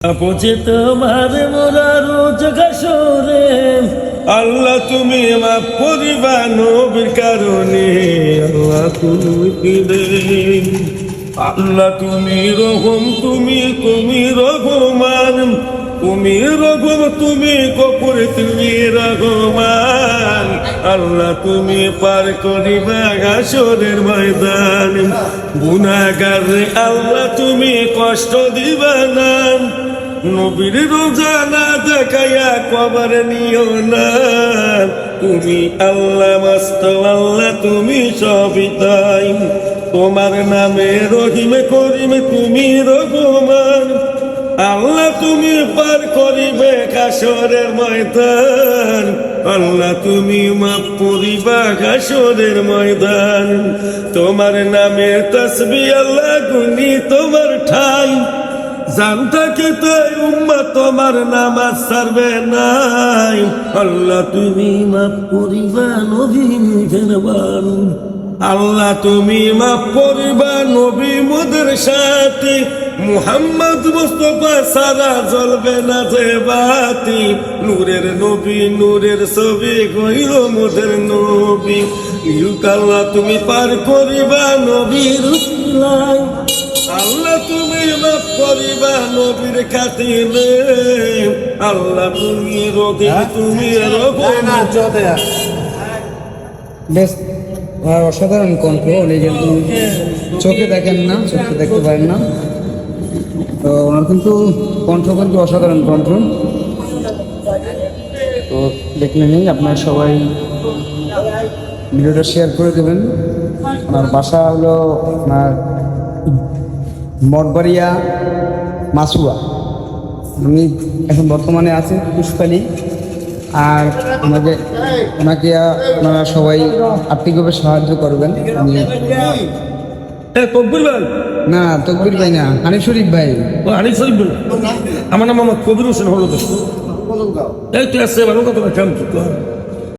পৌঁছে তোমার মোরা রোজ ঘাসরে আল্লাহ তুমি মাফ করিবা নবীর কারণে আল্লাহ তুমি ফিরে আল্লাহ তুমি রহম তুমি রহমান তুমি রহম তুমি কপুর তুমি রহমান আল্লাহ তুমি পার করিবা ঘাসরের ময়দান গুনাহগার আল্লাহ তুমি কষ্ট দিবা না নবীর রোজানা দেখাইয়া কবর নিও না তুমি আল্লাহ মস্ত আল্লাহ তুমি সবই তাই তোমার নামে রহিমে করিমে তুমি রহমান আল্লাহ তুমি পার করিবে হাসরের ময়দান আল্লাহ তুমি মাফ করিবা হাসরের ময়দান তোমার নামে তাসবিহ আল্লাহ গুনি তোমার ঠাই জানতাকে তাই উম্মত তোমার নামাজ ছাড়বে নাই আল্লাহ তুমি মাফ করিবা নবী মেহেরবান আল্লাহ তুমি মাফ করিবা নবী মোদের সাথে মুহাম্মদ মুস্তাফা সারা জ্বলবে না যে বাতি নূরের নবী নূরের ছবি কইল মোদের নবী আল্লাহ তুমি পার করিবা নবীর উসিলায় আল্লাহ তুমি মাফ করিবা নবীর খাতিরে আল্লাহ তুমি রহিম তুমি রহমান বেশ অসাধারণ কণ্ঠ উনি কিন্তু চোখে দেখেন না, চোখে দেখতে পারেন না, তো ওনার কিন্তু কণ্ঠ কিন্তু অসাধারণ কণ্ঠ। তো দেখলেনই আপনারা সবাই ভিডিওটা শেয়ার করে দেবেন। ওনার বাসা হলো আপনার মঠবাড়িয়া মাসুয়া, আমি এখন বর্তমানে আছি পুষ্পালি। আর ওনাকে আপনারা সবাই আর্থিকভাবে সাহায্য করবেন। আমি তকবির ভাই না, তকবির ভাই না, হানিফ শরীফ ভাই। হানিফ শরীফ ভাই, আমার নাম মোহাম্মদ কবির হোসেন হলো। এই তো আসছে ভালো কথা।